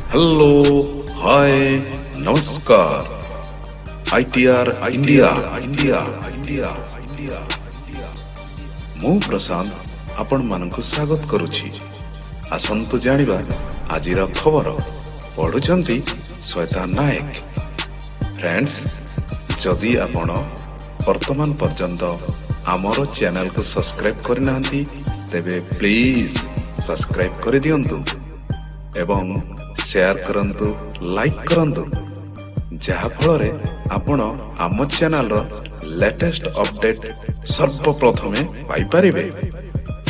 Hello, हाय, नमस्कार। ITR India India India India मु प्रशांत आपण मानकु स्वागत करुछि। आसंतु जानिबा आजिर खबर पढुचंती श्वेता नायक। फ्रेंड्स, जदि आपण वर्तमान पर्यंत आमर चैनल को सब्सक्राइब करनांती तेबे प्लीज सब्सक्राइब कर दियंतु एवं शेयर करंतु, लाइक करंतु, जहा फलरे आपण आम चैनल रो लेटेस्ट अपडेट सर्वप्रथमे पाई परिबे।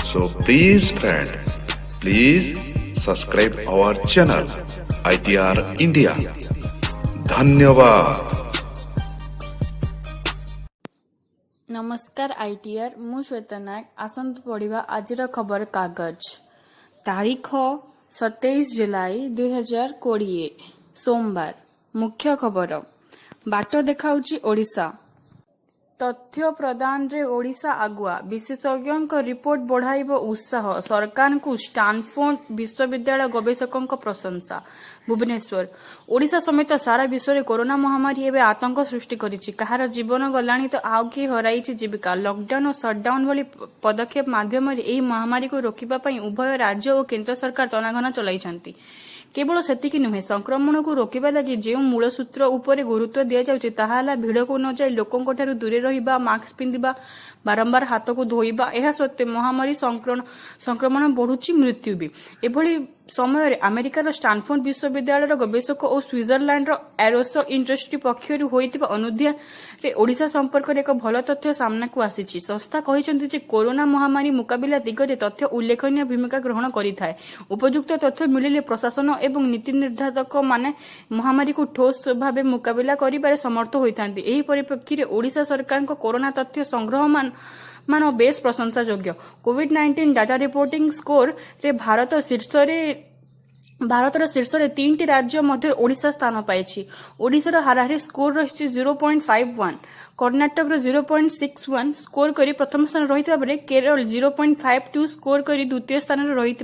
So please friend, please subscribe our channel ITR India. धन्यवाद। नमस्कार आईटीआर, मु श्वेता नायक। आसंतु पढ़िबा आजिर खबर कागज। तारीख 27 जुलाई 2020 सोमवार। मुख्य खबर, बाट देखाउची ओडिशा। तथ्य प्रदान रे ओडिशा आगुआ। विशेषज्ञों रिपोर्ट बढ़ाइब उत्साह। सरकार को स्टानफोर्ड विश्वविद्यालय गवेषकों प्रशंसा। भुवनेश्वर। ओडिशा समेत सारा विश्व में कोरोना महामारी एवं आतंक सृष्टि करिछि। कहार जीवन गलानी तो आउ किए हराइछि जीविका। लॉकडाउन और शटडाउन भली पदक्षेप माध्यम एही महामारी को रोकिबा पई उभय राज्य और केंद्र सरकार तनाघना चलाइछन्ति। केवल सेतिकी नुहे, संक्रमण को रोकिबा लागि जेउ मूल सूत्र उपरे गुरुत्व दिया जाउछि ताहा हला भिड़ को न जाई लोकंक ठारु दूरे रहिबा, मास्क पिंधिबा, बारंबार हाथ को धोइबा। एहा सत्ते महामारी संक्रमण बढ़ुछि, मृत्यु भी। एभली समय अमेरिकार स्टानफोर्ड विश्वविद्यालय गवेषक और स्विट्जरलैंड एरोसो इंडस्ट्री पक्षर होइतिबा अनुध्यान रे ओडिशा संपर्क एक भल तथ्य सामना को आसीछि। संस्था कहिसेंति जे कोरोना महामारी मुकाबिला दिगरे तथ्य उल्लेखनीय भूमिका ग्रहण करिथाय। उपयुक्त तथ्य मिलिले प्रशासन एवं नीति निर्धारक माने महामारी को ठोस भावे मुकाबिला करिबारे समर्थ होइथांती। एही परिप्रेक्षी ओडिशा सरकार को कोरोना तथ्य संग्रह मान बेस प्रशंसा योग्य। कोविड-19 डाटा रिपोर्टिंग स्कोर रे भारतर शीर्ष 3टी राज्य मध्य ओडिशा स्थान पाइछि। ओडिशार हाराहारी स्कोर रही 0.51, कर्णाटक 0.61 स्कोर करी प्रथम स्थान रही बेले केरल 0.52 स्कोर करी द्वितीय स्थान रही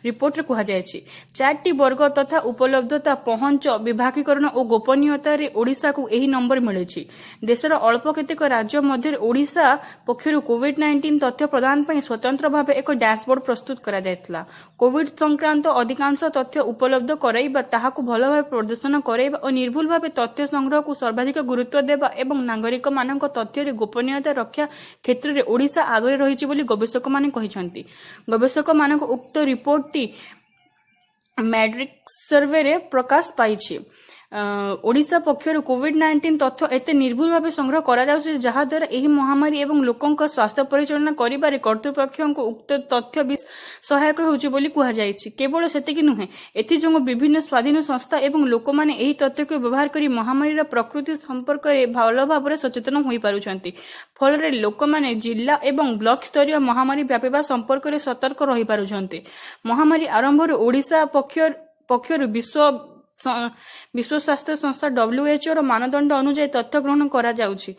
रिपोर्ट रे कहा जायछि। 4टी वर्ग तथा उपलब्धता, पहुंच, विभागीकरण और गोपनीयता रे ओडिशा को एही नंबर मिलेछि। देशर अल्प केतेक राज्य मध्य ओडिशा पक्षर कोविड-19 तथ्य प्रदान पई स्वतंत्र भावे एक डैशबोर्ड प्रस्तुत करा जायतिला। कोविड संक्रांत अधिकांश तथ्य उपलब्ध कराइबा, ताहाकु भल भावे प्रदर्शन कराइबा और निर्भुल भावे तथ्य संग्रह को सर्वाधिक गुरुत्व देबा एवं नागरिक मानक तथ्य रे गोपनीयता रक्षा क्षेत्र रे ओडिशा आगरे रहिछि बोली गवेषक माने कहिसंती। गवेषक मानक उक्त रिपोर्ट टी मैट्रिक सर्वे रे प्रकाश पाइछि। ओडिशा पक्षर कोविड-19 तथ्य एते निर्भुल भावे संग्रह करा जाउछि जहा द्वारा एही महामारी एवं लोकंक स्वास्थ्य परिचालना करिबारे कर्तृपक्षक उक्त तथ्य भी सहायक होउछि बोली कुहा जाइछि। केवल सेतिकी नुहे, एथि जों विभिन्न स्वाधीन संस्था एवं लोक माने एही तथ्य को व्यवहार करी महामारी रा प्रकृति संपर्क रे भल भाबरे सचेतन होई पारुछन्ति। फल रे लोक माने जिल्ला एवं ब्लॉक स्तरीय महामारी व्यापिबा संपर्क रे सतर्क रहि पारुछन्ति। महामारी आरंभ रे ओडिशा पक्षर विश्व स्वास्थ्य संस्था WHO रो मानदंड अनुसार तथ्य ग्रहण करा जाउछि।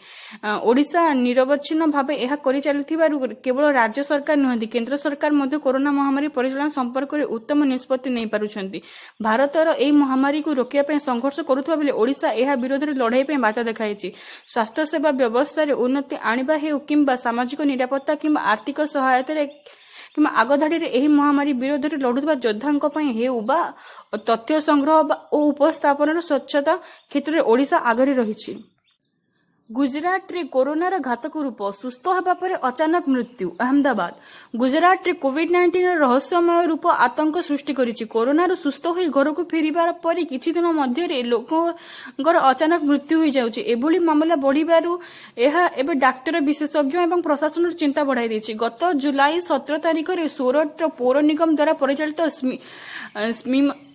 ओडिशा निरवच्छिन्न भावे एहा करि चलिथिबारु केवल राज्य सरकार नुहंती, केंद्र सरकार मध्ये कोरोना महामारी परिचालन संपर्क रे उत्तम निष्पत्ति नै पारुछन्ति। भारतर एही महामारी को रोकिया पय संघर्ष करुथबा बेले ओडिशा एहा विरोध रे लढाई पय बाट देखाइछि। स्वास्थ्य सेवा व्यवस्था रे उन्नति आनिबा हेउ किंबा सामाजिक निरापत्ता किंबा आर्थिक सहायता रे किंबा आगधाड़ी रे एही महामारी विरोध रे लढुथबा योद्धांक पय हेउ बा तथ्य संग्रह और उपस्थापन स्वच्छता क्षेत्र में ओडिशा आगरे रही। गुजरात रे कोरोनार घातक रूप, सुस्थ होगा पर अचानक मृत्यु। अहमदाबाद। गुजरात रे कोविड-19 रहस्यमय रूप आतंक सृष्टि करिछि। कोरोनार सुस्थ होई घर को फेरिबार पर किछि दिन मध्य लोकंकर अचानक मृत्यु हो जाउछि। एभली मामला बढ़िबारु एहा एबे डाक्टर, विशेषज्ञ एवं प्रशासन चिंता बढ़ाई दैछि। गत जुलाई 17 तारिख रे सोरठ पौर निगम द्वारा परिचालित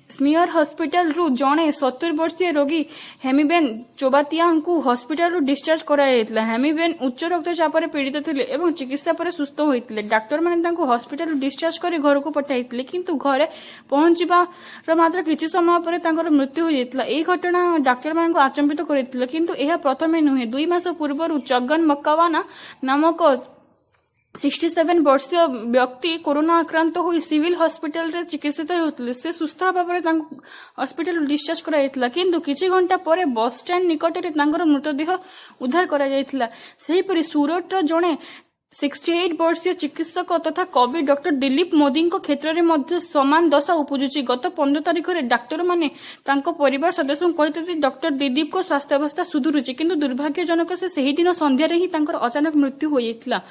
स्मियर हॉस्पिटल रु जणे 70 वर्षीय रोगी हेमीबेन चोबातिया को हॉस्पिटल रु डिस्चार्ज कराइला। हेमीबेन उच्च रक्तचाप रे पीड़ित थिले एवं चिकित्सा पर सुस्थ होइतिले। डाक्टर माने तांको हॉस्पिटल रु डिस्चार्ज करे घर को पठाइतिले, किंतु घरे पहुंचीबा मात्र किछि समय पर तांकर मृत्यु हो जाइतिला। एही घटना डाक्टर मान को आचंबित करितिले, किंतु एहा प्रथमे नुहे। 2 मास पूर्व चगन मक्कावाना नामक 67 वर्षीय व्यक्ति कोरोना आक्रांत होई सिविल हॉस्पिटल रे चिकित्सित होउतले से सुस्थ हबा परे तांको हॉस्पिटल डिस्चार्ज करा जायतिला किंतु किछि घंटा परे बस स्टैंड निकट रे तांकर मृतदेह उद्धार करा जायतिला सेही परि सूरत रो जणे 68 वर्षीय चिकित्सक तथा कवि डॉक्टर दिलीप मोदी क्षेत्र में मध्य समान दशा उपजुची गत 15 तारिख में डाक्तर माने तांको परिवार सदस्य कहते डॉक्टर दिलीप को स्वास्थ्यावस्था सुधुरुची किंतु दुर्भाग्यजनक से सही दिन संध्यारे ही तांकर अचानक मृत्यु हो जायतिला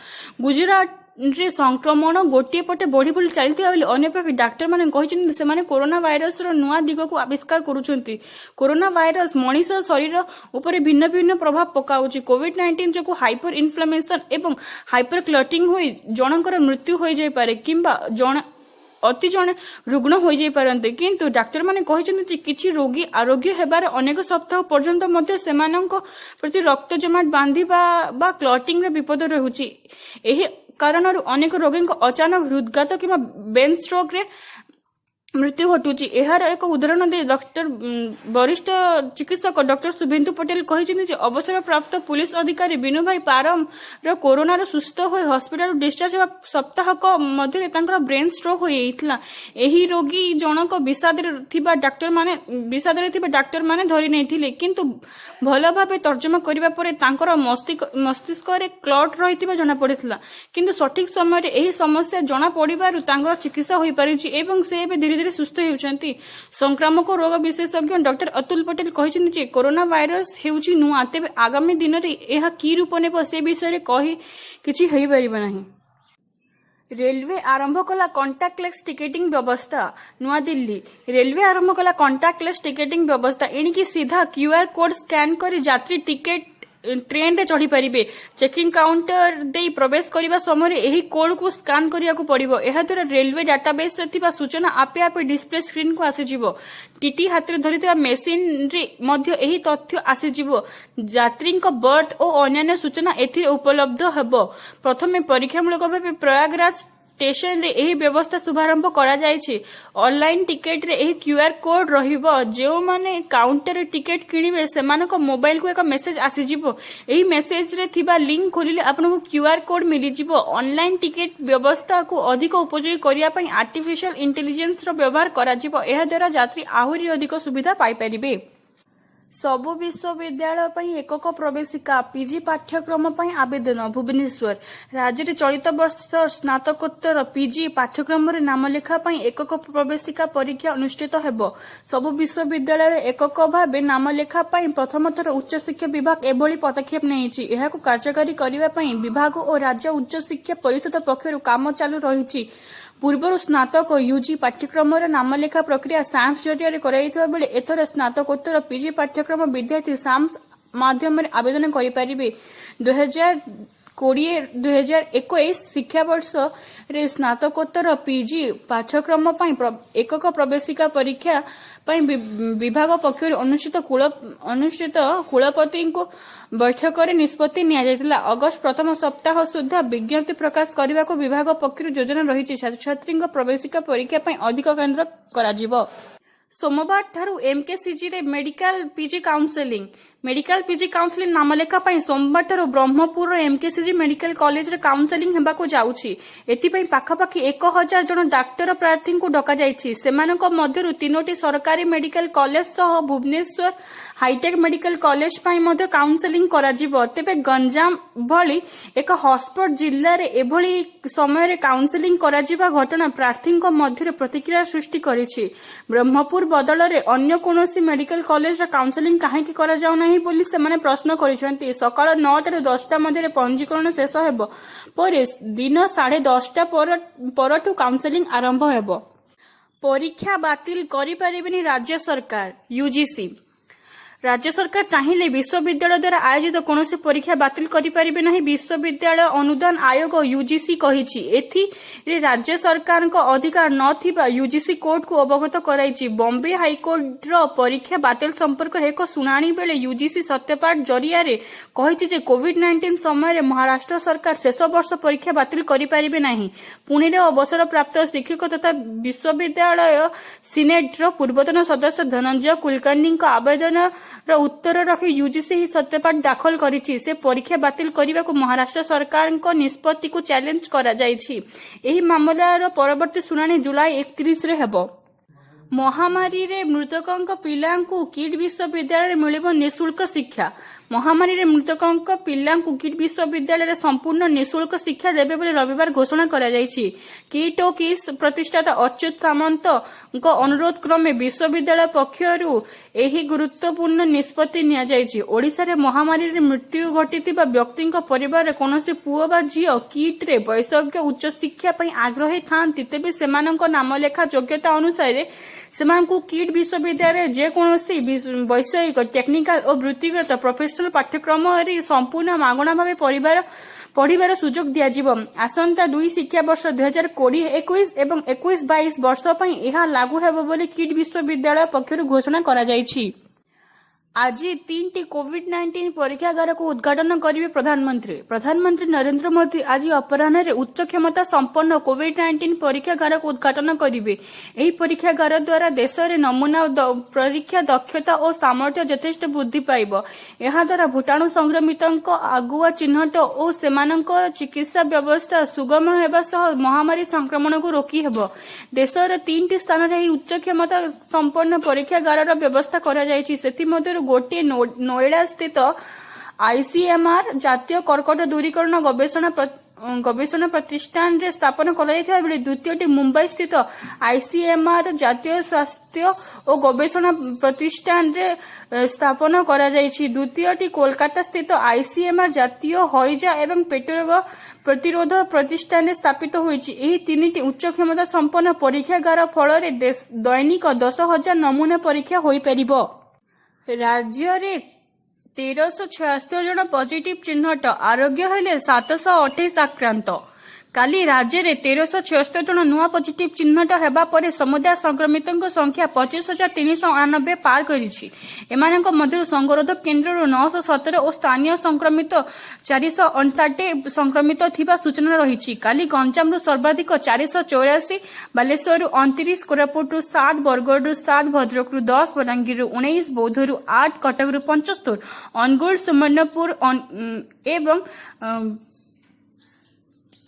गुजरात रे संक्रमण गोटे पटे बढ़ी बढ़ी चलता बेले अन्यपक्ष डाक्तर माने कहिसेंति सेमाने कोरोना वायरस रो नुआ दिग को आविष्कार करुछंती कोरोना वायरस मनीष शरीर उपरे भिन्न भिन्न प्रभाव पकाउची कोविड-19 जो हाइपर इन्फ्लेमेशन एवं हाइपर क्लटिंग होई जनकर मृत्यु हो जाय पारे किंबा जण अति जणे रुग्ण हो जाय पारंते किंतु डाक्टर माने कहिसेंति किछि रोगी आरोग्य हेबार अनेक सप्ताह पर्यंत मध्य सेमानक प्रति रक्त जमाट बांधिबा बा क्लटिंग रे विपद रहुची एही कारण अनेक रोगी अचानक हृदघात कि ब्रेन स्ट्रोक रे मृत्यु घटुची एहार एक उदाहरण दे डॉक्टर वरिष्ठ चिकित्सक डॉक्टर शुभेन्दु पटेल कहिसेंति अवसर प्राप्त पुलिस अधिकारी विनु भाई पारम रो कोरोना रो सुस्थ होई हॉस्पिटल डिस्चार्ज हेबा सप्ताहक मध्य तांकर ब्रेन स्ट्रोक हो जायतिला एही रोगी जनक विषाद रे थिबा डाक्टर माने धरि नैथिले किंतु भलो भाबे तर्जमा करिबा परे तांकर मस्तिष्क रे क्लट रहितिबा जणा पड़ितला किंतु सठिक समय रे एही समस्या जणा पड़िबारु तांकर चिकित्सा होई पारिछि एवं से एबे धीरे धीरे सुस्थ होउछंती संक्रामक रोग विशेषज्ञ डॉक्टर अतुल पटेल कहिसेंति जे कोरोना वायरस हेउछि नुआ तेबे आगामी दिन रे एहा की रूप नेब से विषय रे कहि किछि हेइ परिबा नाही रेलवे आरंभ कला कॉन्टाक्टलेस टिकेटिंग व्यवस्था नुआ दिल्ली रेलवे आरंभ कला कॉन्टाक्टलेस टिकेटिंग व्यवस्था एणिकी सीधा क्यूआर कोड स्कैन करी यात्री टिकेट ट्रेन रे चढ़ी पारिबे चेकिंग काउंटर दे प्रवेश करिबा समय एही कोड को स्कैन करिया को पड़िबो एहा द्वारा रेलवे डाटाबेस रे थिबा सूचना आपे आपे डिस्प्ले स्क्रीन को आसी जिवो टीटी हाथ रे धरिथिबा मेसिन रे मध्य एही तथ्य आसी जिवो यात्री को बर्थ और अन्य सूचना एथि उपलब्ध हेबो प्रथमे परीक्षामूलक भाबे प्रयागराज स्टेशन रे एही व्यवस्था शुभारंभ करा जायछि ऑनलाइन टिकेट रे एही क्यूआर कोड रहिबो जेउ माने काउंटर रे टिकेट किनिबे सेमानक मोबाइल को एक मेसेज आसी जिवो एही मेसेज रे थिबा लिंक खोलिले आपनको क्यूआर कोड मिलि जिवो ऑनलाइन टिकेट व्यवस्था को अधिक उपयोगी करिया पई आर्टिफिशियल इंटेलिजेंस रो व्यवहार करा जिवो एहा द्वारा यात्री आहुरी अधिक सुविधा पाई परिबे सबु विश्वविद्यालय पई एकक प्रवेशिका पीजी पाठ्यक्रम पई आवेदन भुवनेश्वर राज्य रे चलित वर्ष स्नातकोत्तर पीजी पाठ्यक्रम रे नाम लेखा पई एकक प्रवेशिका परीक्षा अनुष्ठित हेबो सबु विश्वविद्यालय रे एकक भाबे नाम लेखा पई प्रथम थर उच्च शिक्षा विभाग एभली पदक्षेप नेइछि एहाकु कार्यकारी करिवा पई विभाग और राज्य उच्च शिक्षा परिषद पक्षरु काम चालू रहिछि पूर्व स्नातक यूजी पाठ्यक्रम नाम लेखा प्रक्रिया साम्स जरिया कराइथिबा बेले एथर स्नातकोत्तर पीजी पाठ्यक्रम विद्यार्थी साम्स माध्यम आवेदन करिपारिबे 2020-2021 शिक्षावर्ष रे स्नातकोत्तर पीजी पाठ्यक्रम पई एकक प्रवेशिका परीक्षा पई विभाग पक्षर अनुष्ठित कुलपति को बैठक रे निष्पत्ति निया जायतिला अगस्त प्रथम सप्ताह सुद्धा विज्ञप्ति प्रकाश करने को विभाग पक्षर योजना रही छात्र छात्री प्रवेशिका परीक्षा पई अधिक केंद्र करा जिवो सोमवार ठारू एमकेसीजी रे मेडिकल पीजी काउंसलिंग नाम लेखा पई सोमवार ठारू ब्रह्मपुर एमकेसीजी मेडिकल कॉलेज रे काउंसलिंग हेबा को जाउछि एति पई पाखापाखी 1000 जन डाक्टर प्रार्थी को डका जायछि सेमानक मध्यरु 3टी सरकारी मेडिकल कॉलेज सह भुवनेश्वर हाईटेक मेडिकल कॉलेज पई मध्य काउंसलिंग करा जिवो तेबे गंजाम भली एक हॉटस्पॉट जिल्ला रे एभली समय रे काउंसलिंग करा जिबा घटना प्रार्थी मध्य प्रतिक्रिया सृष्टि करिछि ब्रह्मपुर बदल रे अन्य कोनोसी मेडिकल कॉलेज रे काउंसलिंग काहेकि करा जाउ नाही बोली सेमाने प्रश्न करिसंती सकाळ 9 टा 10 मध्य पंजीकरण शेष हेबो परे दिन 10:30 परठु काउंसलिंग आरंभ हेबो परीक्षा बातिल करि परिबेनी राज्य सरकार यूजीसी राज्य सरकार चाहिए विश्वविद्यालय द्वारा आयोजित कौन परीक्षा बातिल करें ना विश्वविद्यालय अनुदान आयोग यूजीसी कही एथि राज्य सरकार अधिकार न यूजीसी कोर्ट को अवगत कराई बॉम्बे हाईकोर्ट परीक्षा बातिल संपर्क एक शुणाणी बेले यूजीसी सत्यपाठ जरिया कही कोविड-19 समय महाराष्ट्र सरकार शेष वर्ष परीक्षा बातिल करें ना पुणे अवसर प्राप्त शिक्षक तथा विश्वविद्यालय सिनेट पूर्वतन सदस्य धनंजय कुलकर्णी आवेदन उत्तर रखी यूजीसी ही सत्यपाठ दाखल करिछि। से परीक्षा बातिल करने महाराष्ट्र सरकार निष्पत्ति को चैलेंज करा जायछि। एही मामलार परवर्ती शुणाणी जुलाई 31 रे हेबो। महामारी रे मृतकों पिलांकु किट विश्वविद्यालय मिलिबो निःशुल्क शिक्षा। महामारी रे मृतकों पिलांकु किट विश्वविद्यालय संपूर्ण निःशुल्क शिक्षा देबे बोली रविवार घोषणा करा जायछि। किट ओ किस प्रतिष्ठाता अच्युत सामंत अनुरोध क्रमे विश्वविद्यालय पक्षरु एही गुरुत्वपूर्ण निष्पत्ति निया जायछि। ओडिसा रे महामारी रे मृत्यु घटितिबा व्यक्तिଙ୍କ परिवार कोनोसी पुओ बा झियो किट रे वैषयिक उच्च शिक्षा पई आग्रही थांती तेबे सेमानଙ୍କ नाम लेखा योग्यता अनुसार सेमानଙ୍କୁ किट विश्वविद्यालय जेकोसी वैषयिक टेक्निकाल और वृत्तिगत प्रोफेशनल पाठ्यक्रम संपूर्ण मागणा भाव पढ़िबार सुजोग दियाजिबो। आसंता 2 शिक्षा वर्ष 2020-21 एवं 21-22 वर्ष पई एहा लागू हेबो बोली किट विश्वविद्यालय पक्षरु घोषणा करा जायछि। आज 3टी कोविड-19 परीक्षागार को उद्घाटन करेंगे प्रधानमंत्री। प्रधानमंत्री नरेंद्र मोदी आज अपराह्न उच्च क्षमता संपन्न कोविड-19 परीक्षागार को उद्घाटन करेंगे। यही परीक्षागार द्वारा देश में नमूना परीक्षा दक्षता और सामर्थ्य यथेष्ट वृद्धि पाइब। यह द्वारा भूताणु संक्रमितों आगुआ चिन्हट और सेमानक चिकित्सा व्यवस्था सुगम होगा सह महामारी संक्रमण को रोकी हेब। देशर 3टी स्थान में उच्च क्षमता संपन्न परीक्षागार व्यवस्था करा जायछि। सेति गोटे नोएडा स्थित आईसीएमआर जातीय कर्कट दूरीकरण गवेषणा प्रतिष्ठान रे स्थापन कराइथिबा बेले द्वितीयटी मुंबई स्थित आईसीएमआर जातीय स्वास्थ्य और गवेषणा प्रतिष्ठान रे स्थापन करा जायछि। द्वितीयटी कोलकाता स्थित आईसीएमआर जातीय हईजा एवं पेट रोग प्रतिरोध प्रतिष्ठान स्थापित होइछि। एही 3टी उच्च क्षमता संपन्न परीक्षागार फल दैनिक 10,000 नमूना परीक्षा होई परिबो। राज्य रे 1376 जन पॉजिटिव चिन्हट आरोग्य हेले 728 आक्रांत। काली राज्य रे 1376 जन नुआ पॉजिटिव चिन्हट हेबा परे समुदाय संक्रमितों संख्या 25,389 पार करिछि। एमानक मध्यरु संगरोध केन्द्र 917 और स्थानीय संक्रमित 459 संक्रमित थिबा सूचना रहिछि। काली गंजाम रु सर्वाधिक 484, बालेश्वर रु 29, कोरापुट रु 7, बरगढ़ रु 7, भद्रक रु 10, बलांगीर रु 19, बौद्ध रु 8, कटक रु 75, अनुगुल सुवर्णपुर एवं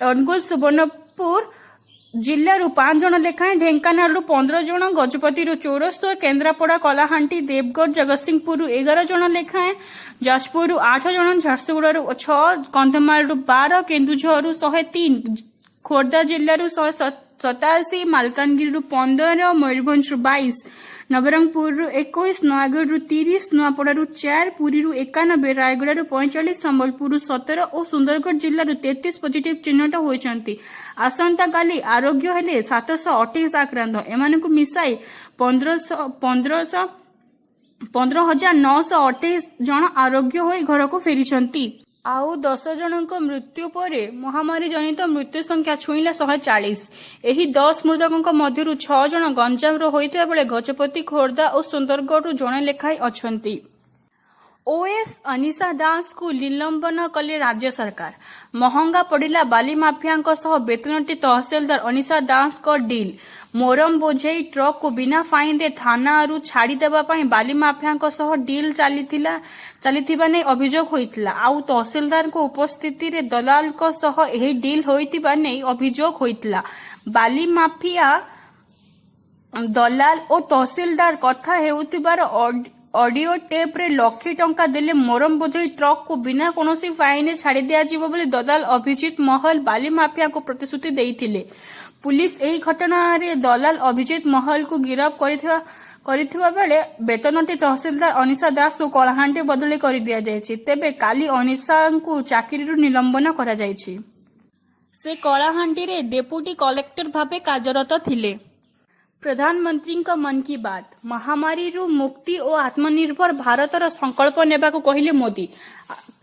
अनुगुल सुवर्णपुर जिल्ला रु 5 जन लेखाएं, ढेंकानाल रु 15 जन, गजपति रु 74, केन्द्रापड़ा कलाहांटी देवगढ़ जगतसिंहपुर रु 11 जन लेखाएं, जाजपुर रु 8 जन, झारसुगुड़ा रु 6, कंधमाल रु 12, केन्दुझर रु 103, खोर्धा जिल्ला रु 187, मालकानगिरी रु 15, मयूरभंज रु 22, नवरंगपुर रु 21, नयागढ़ रु 30, नुआपड़ा रु 4, पुरी रु 91, रायगड़ा रु 45, संबलपुर रु 17 और सुंदरगढ़ जिल्ला रु 33 पॉजिटिव चिन्हट होइछंती। आसंता काली आरोग्य हेले 728 आक्रांत। एमानकु मिसाई 15,928 जन आरोग्य होई घर को फेरिछंती। आउ 10 जनक मृत्यु परे महामारी जनित मृत्यु संख्या छुईला 140। एही 10 मृतकों मध्यरु 6 जन गंजाम रो होइथिबा बेले गजपति, खोर्धा और सुंदरगढ़ रु जणे लेखाई अछंती। ओएस अनिशा दास को निलंबन कले राज्य सरकार। महंगा पड़िला बाली माफिया सह बेतनटी तहसीलदार अनिशा दास को डील। मोरम बोझेई ट्रक को बिना फाइन दे थाना रु छाड़ी देबा पई बाली माफिया सह डील चलिथिबा नै अभियोग होइतिला। आउ तहसीलदार को उपस्थिति रे दलाल को सह एही डील होइतिबा नै अभियोग होइतिला। बाली माफिया दलाल और तहसीलदार कथा हेउतिबार ऑडियो टेप रे लक्षे टंका देले मोरम बोझेई ट्रक को बिना कोनोसी फाइन छाड़ी दिया जिवो बोली दलाल अभिजीत महल बाली माफिया को प्रतिश्रुति देइथिले। पुलिस एही घटना रे दलाल अभिजीत महल को गिरफ्त करिथिबा बेले बेतनटी तहसीलदार अनिशा दास को कलाहांटी बदली करि दिया जायछि। तेबे काली अनिशा को चाकरी रु निलंबन करा जायछि। से कलाहांटी रे डेपुटी कलेक्टर भाबे कार्यरत थिले। प्रधानमंत्री का मन की बात। महामारी रु मुक्ति और आत्मनिर्भर भारतर संकल्प नेबा को कहिले मोदी।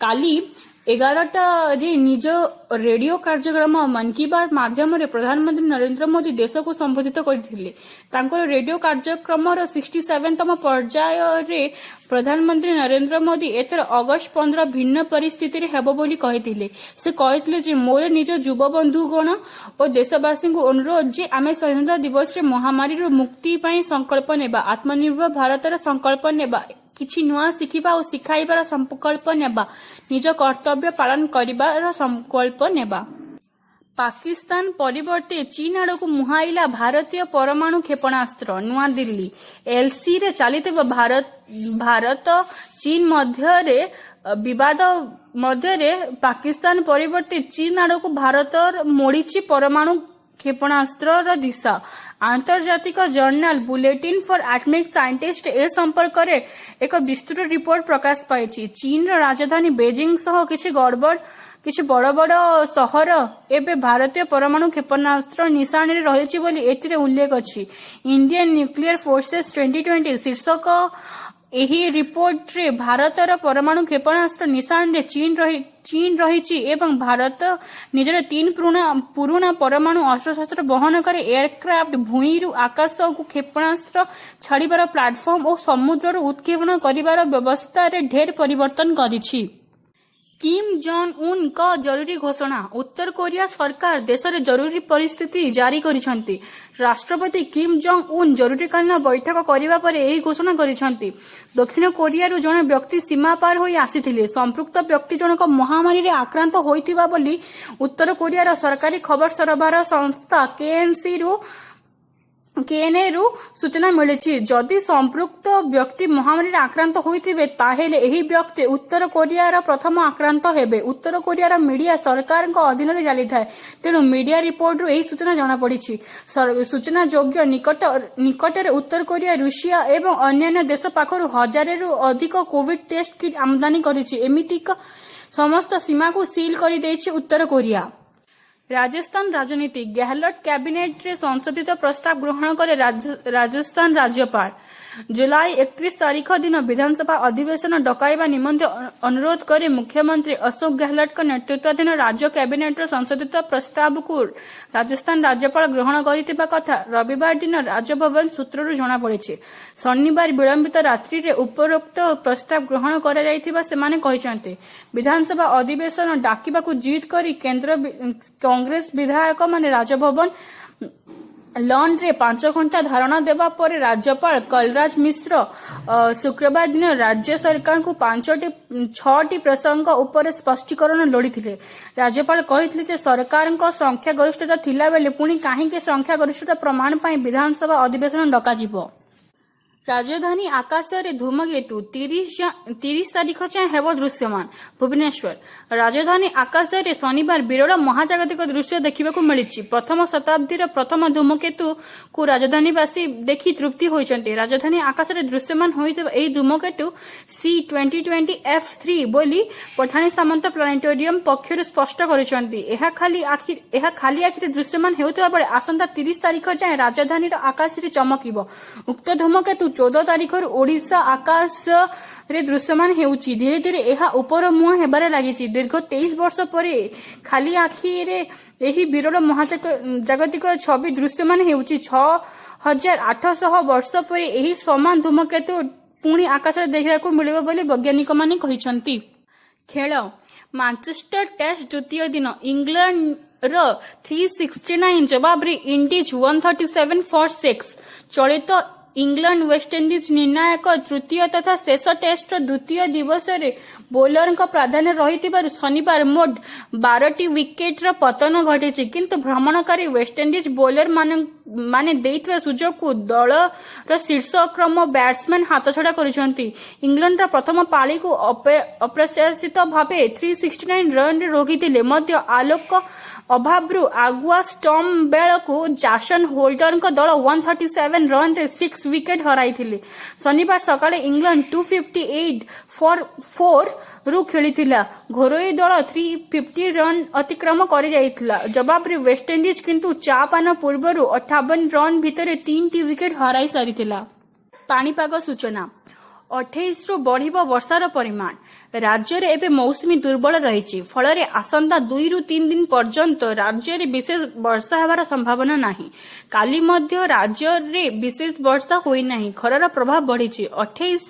काली 11टा रे निज रेडियो कार्यक्रम मन की बात माध्यम रे प्रधानमंत्री नरेंद्र मोदी देश को संबोधित करथिले। तांकर रेडियो कार्यक्रम 67तम पर्याय रे प्रधानमंत्री नरेंद्र मोदी एथर अगस्त 15 भिन्न परिस्थिति रे हेबो बोली कहिथिले। से कहिथिले जे मोर निज युवा बंधुगण और देशवासी को अनुरोध जे आमे स्वतंत्रता दिवस रे महामारी रो मुक्ति पई संकल्प नेबा, आत्मनिर्भर भारतर संकल्प नेबा କିଛି ନୂଆ ଶିଖିବା ଓ ଶିଖାଇବାର ସଂକଳ୍ପ ନେବା, ନିଜ କର୍ତ୍ତବ୍ୟ ପାଳନ କରିବାର ସଂକଳ୍ପ ନେବା। ପାକିସ୍ତାନ ପରିବର୍ତ୍ତେ ଚୀନ ଆଡ଼କୁ ମୁହାଁଇଲା ଭାରତୀୟ ପରମାଣୁ କ୍ଷେପଣାସ୍ତ୍ର। ନୂଆଦିଲ୍ଲୀ ଏଲସିରେ ଚାଲିଥିବା ଭାରତ ଚୀନ ମଧ୍ୟରେ ବିବାଦ ମଧ୍ୟରେ ପାକିସ୍ତାନ ପରିବର୍ତ୍ତେ ଚୀନ ଆଡ଼କୁ ଭାରତର ମୋଡ଼ିଛି ପରମାଣୁ କ୍ଷେପଣାସ୍ତ୍ରର ଦିଶା। ଆନ୍ତର୍ଜାତିକ ଜର୍ନାଲ ବୁଲେଟିନ ଫର ଆଟମିକ୍ ସାଇଣ୍ଟିଷ୍ଟ ଏ ସମ୍ପର୍କରେ ଏକ ବିସ୍ତୃତ ରିପୋର୍ଟ ପ୍ରକାଶ ପାଇଛି। ଚୀନର ରାଜଧାନୀ ବେଜିଂ ସହ କିଛି ବଡ଼ ବଡ଼ ସହର ଏବେ ଭାରତୀୟ ପରମାଣୁ କ୍ଷେପଣାସ୍ତ୍ର ନିଶାଣରେ ରହିଛି ବୋଲି ଏଥିରେ ଉଲ୍ଲେଖ ଅଛି। ଇଣ୍ଡିଆନ ନ୍ୟୁକ୍ଲିୟର ଫୋର୍ସେସ୍ 2020 ଶୀର୍ଷକ ଏହି ରିପୋର୍ଟରେ ଭାରତର ପରମାଣୁ କ୍ଷେପଣାସ୍ତ୍ର ନିଶାଣରେ ଚୀନ ରହିଛି ଏବଂ ଭାରତ ନିଜର 3 ପୁରୁଣା ପରମାଣୁ ଅସ୍ତ୍ରଶସ୍ତ୍ର ବହନକାରୀ ଏୟାରକ୍ରାଫ୍ଟ, ଭୂଇଁରୁ ଆକାଶକୁ କ୍ଷେପଣାସ୍ତ୍ର ଛାଡ଼ିବାର ପ୍ଲାଟଫର୍ମ ଓ ସମୁଦ୍ରରୁ ଉତ୍କ୍ଷେପଣ କରିବାର ବ୍ୟବସ୍ଥାରେ ଢେର ପରିବର୍ତ୍ତନ କରିଛି। କିମ୍ ଜong ଉନ୍ଙ୍କ ଜରୁରୀ ଘୋଷଣା। ଉତ୍ତର କୋରିଆ ସରକାର ଦେଶରେ ଜରୁରୀ ପରିସ୍ଥିତି ଜାରି କରିଛନ୍ତି। ରାଷ୍ଟ୍ରପତି କିମ୍ ଜong ଉନ୍ ଜରୁରୀକାଳୀନ ବୈଠକ କରିବା ପରେ ଏହି ଘୋଷଣା କରିଛନ୍ତି। ଦକ୍ଷିଣ କୋରିଆରୁ ଜଣେ ବ୍ୟକ୍ତି ସୀମା ପାର ହୋଇ ଆସିଥିଲେ। ସମ୍ପୃକ୍ତ ବ୍ୟକ୍ତି ଜଣକ ମହାମାରୀରେ ଆକ୍ରାନ୍ତ ହୋଇଥିବା ବୋଲି ଉତ୍ତର କୋରିଆର ସରକାରୀ ଖବର ସରବରାହ ସଂସ୍ଥା କେଏନ୍ଏରୁ ସୂଚନା ମିଳିଛି। ଯଦି ସମ୍ପୃକ୍ତ ବ୍ୟକ୍ତି ମହାମାରୀରେ ଆକ୍ରାନ୍ତ ହୋଇଥିବେ ତାହେଲେ ଏହି ବ୍ୟକ୍ତି ଉତ୍ତର କୋରିଆର ପ୍ରଥମ ଆକ୍ରାନ୍ତ ହେବେ। ଉତ୍ତର କୋରିଆର ମିଡିଆ ସରକାରଙ୍କ ଅଧୀନରେ ଚାଲିଥାଏ, ତେଣୁ ମିଡିଆ ରିପୋର୍ଟରୁ ଏହି ସୂଚନା ଜଣାପଡ଼ିଛି। ସୂଚନାଯୋଗ୍ୟ, ନିକଟରେ ଉତ୍ତର କୋରିଆ ରୁଷିଆ ଏବଂ ଅନ୍ୟାନ୍ୟ ଦେଶ ପାଖରୁ 1000ରୁ ଅଧିକ କୋଭିଡ ଟେଷ୍ଟ କିଟ୍ ଆମଦାନୀ କରିଛି। ଏମିତିକି ସମସ୍ତ ସୀମାକୁ ସିଲ୍ କରିଦେଇଛି ଉତ୍ତର କୋରିଆ। ରାଜସ୍ଥାନ ରାଜନୀତି। ଗେହଲଟ କ୍ୟାବିନେଟରେ ସଂଶୋଧିତ ପ୍ରସ୍ତାବ ଗ୍ରହଣ କଲେ ରାଜସ୍ଥାନ ରାଜ୍ୟପାଳ। ଜୁଲାଇ 31 ତାରିଖ ଦିନ ବିଧାନସଭା ଅଧିବେଶନ ଡକାଇବା ନିମନ୍ତେ ଅନୁରୋଧ କରି ମୁଖ୍ୟମନ୍ତ୍ରୀ ଅଶୋକ ଗେହଲଟଙ୍କ ନେତୃତ୍ୱାଧୀନ ରାଜ୍ୟ କ୍ୟାବିନେଟର ସଂଶୋଧିତ ପ୍ରସ୍ତାବକୁ ରାଜସ୍ଥାନ ରାଜ୍ୟପାଳ ଗ୍ରହଣ କରିଥିବା କଥା ରବିବାର ଦିନ ରାଜଭବନ ସୂତ୍ରରୁ ଜଣାପଡ଼ିଛି। ଶନିବାର ବିଳମ୍ବିତ ରାତ୍ରିରେ ଉପରୋକ୍ତ ପ୍ରସ୍ତାବ ଗ୍ରହଣ କରାଯାଇଥିବା ସେମାନେ କହିଛନ୍ତି। ବିଧାନସଭା ଅଧିବେଶନ ଡାକିବାକୁ ଜିଦ୍ କରି କଂଗ୍ରେସ ବିଧାୟକମାନେ ରାଜଭବନ ଲନ୍ରେ 5 ଘଣ୍ଟା ଧାରଣା ଦେବା ପରେ ରାଜ୍ୟପାଳ କଲରାଜ ମିଶ୍ର ଶୁକ୍ରବାର ଦିନ ରାଜ୍ୟ ସରକାରଙ୍କୁ 6ଟି ପ୍ରସଙ୍ଗ ଉପରେ ସ୍ପଷ୍ଟୀକରଣ ଲୋଡ଼ିଥିଲେ। ରାଜ୍ୟପାଳ କହିଥିଲେ ଯେ ସରକାରଙ୍କ ସଂଖ୍ୟାଗରିଷ୍ଠତା ଥିଲାବେଳେ ପୁଣି କାହିଁକି ସଂଖ୍ୟାଗରିଷ୍ଠତା ପ୍ରମାଣ ପାଇଁ ବିଧାନସଭା ଅଧିବେଶନ ଡକାଯିବ। ରାଜଧାନୀ ଆକାଶରେ ଧୂମକେତୁ 30 ତାରିଖ ଯାଏଁ ହେବ ଦୃଶ୍ୟମାନ। ଭୁବନେଶ୍ୱର ରାଜଧାନୀ ଆକାଶରେ ଶନିବାର ବିରଳ ମହାଜାଗତିକ ଦୃଶ୍ୟ ଦେଖିବାକୁ ମିଳିଛି। ପ୍ରଥମ ଶତାବ୍ଦୀର ପ୍ରଥମ ଧୂମକେତୁକୁ ରାଜଧାନୀବାସୀ ଦେଖି ତୃପ୍ତି ହୋଇଛନ୍ତି। ରାଜଧାନୀ ଆକାଶରେ ଦୃଶ୍ୟମାନ ହୋଇଥିବା ଏହି ଧୂମକେତୁ C2020F3 ବୋଲି ପଠାଣି ସାମନ୍ତ ପ୍ଲାନେଟୋରିୟମ ପକ୍ଷରୁ ସ୍ପଷ୍ଟ କରିଛନ୍ତି। ଏହା ଖାଲି ଆଖିରେ ଦୃଶ୍ୟମାନ ହେଉଥିବା ବେଳେ ଆସନ୍ତା 30 ତାରିଖ ଯାଏଁ ରାଜଧାନୀର ଆକାଶରେ ଚମକିବ। ଉକ୍ତ ଧୂମକେତୁ 14 ତାରିଖରୁ ଓଡ଼ିଶା ଆକାଶରେ ଦୃଶ୍ୟମାନ ହେଉଛି। ଧୀରେ ଧୀରେ ଏହା ଉପର ମୁହାଁ ହେବାରେ ଲାଗିଛି। ଦୀର୍ଘ 23 ବର୍ଷ ପରେ ଖାଲି ଆଖିରେ ଏହି ବିରଳ ମହାଜାଗତିକ ଛବି ଦୃଶ୍ୟମାନ ହେଉଛି। 6800 ବର୍ଷ ପରେ ଏହି ସମାନ ଧୂମକେତୁ ପୁଣି ଆକାଶରେ ଦେଖିବାକୁ ମିଳିବ ବୋଲି ବୈଜ୍ଞାନିକମାନେ କହିଛନ୍ତି। ଖେଳ। ମାଞ୍ଚେଷ୍ଟର ଟେଷ୍ଟ ଦ୍ୱିତୀୟ ଦିନ ଇଂଲଣ୍ଡର 369 ଜବାବରେ ଇଣ୍ଡିଜ୍ 137 for 6। ଚଳିତ ଇଂଲଣ୍ଡ ୱେଷ୍ଟଇଣ୍ଡିଜ ନିର୍ଣ୍ଣାୟକ ତୃତୀୟ ତଥା ଶେଷ ଟେଷ୍ଟର ଦ୍ୱିତୀୟ ଦିବସରେ ବୋଲରଙ୍କ ପ୍ରାଧାନ୍ୟ ରହିଥିବାରୁ ଶନିବାର ମୋଟ 12ଟି ୱିକେଟର ପତନ ଘଟିଛି। କିନ୍ତୁ ଭ୍ରମଣକାରୀ ୱେଷ୍ଟଇଣ୍ଡିଜ ବୋଲରମାନେ ଦେଇଥିବା ସୁଯୋଗକୁ ଦଳର ଶୀର୍ଷକ୍ରମ ବ୍ୟାଟ୍ସମ୍ୟାନ୍ ହାତଛଡ଼ା କରିଛନ୍ତି। ଇଂଲଣ୍ଡର ପ୍ରଥମ ପାଳିକୁ ଅପ୍ରତ୍ୟାଶିତ ଭାବେ 369 ରନରେ ରୋକିଥିଲେ ମଧ୍ୟ ଆଲୋକ ଅଭାବରୁ ଆଗୁଆ ଷ୍ଟମ୍ପ ବେଳକୁ ଜାସନ ହୋଲ୍ଡରଙ୍କ ଦଳ 137 ରନରେ 6 ୱିକେଟ ହରାଇଥିଲେ। ଶନିବାର ସକାଳେ ଇଂଲଣ୍ଡ 258 for 4 ରୁ ଖେଳିଥିଲା। ଘରୋଇ ଦଳ 350 ରନ୍ ଅତିକ୍ରମ କରିଯାଇଥିଲା। ଜବାବରେ ୱେଷ୍ଟଇଣ୍ଡିଜ କିନ୍ତୁ ଚା ପାନ ପୂର୍ବରୁ 58 ରନ୍ ଭିତରେ 3ଟି ୱିକେଟ ହରାଇ ସାରିଥିଲା। ପାଣିପାଗ ସୂଚନା। 28ରୁ ବଢ଼ିବ ବର୍ଷାର ପରିମାଣ। ରାଜ୍ୟରେ ଏବେ ମୌସୁମୀ ଦୁର୍ବଳ ରହିଛି, ଫଳରେ ଆସନ୍ତା 2ରୁ 3 ଦିନ ପର୍ଯ୍ୟନ୍ତ ରାଜ୍ୟରେ ବିଶେଷ ବର୍ଷା ହେବାର ସମ୍ଭାବନା ନାହିଁ। କାଲି ମଧ୍ୟ ରାଜ୍ୟରେ ବିଶେଷ ବର୍ଷା ହୋଇନାହିଁ। ଖରାର ପ୍ରଭାବ ବଢ଼ିଛି। 28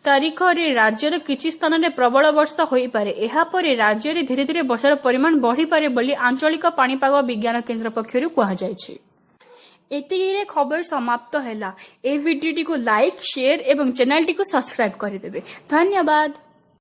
ତାରିଖରେ ରାଜ୍ୟର କିଛି ସ୍ଥାନରେ ପ୍ରବଳ ବର୍ଷା ହୋଇପାରେ। ଏହାପରେ ରାଜ୍ୟରେ ଧୀରେ ଧୀରେ ବର୍ଷାର ପରିମାଣ ବଢ଼ିପାରେ ବୋଲି ଆଞ୍ଚଳିକ ପାଣିପାଗ ବିଜ୍ଞାନ କେନ୍ଦ୍ର ପକ୍ଷରୁ କୁହାଯାଇଛି। एतिकिरे खबर समाप्त हैला ए वीडियो को लाइक शेयर एवं चैनल टी को सब्सक्राइब कर देबे। धन्यवाद।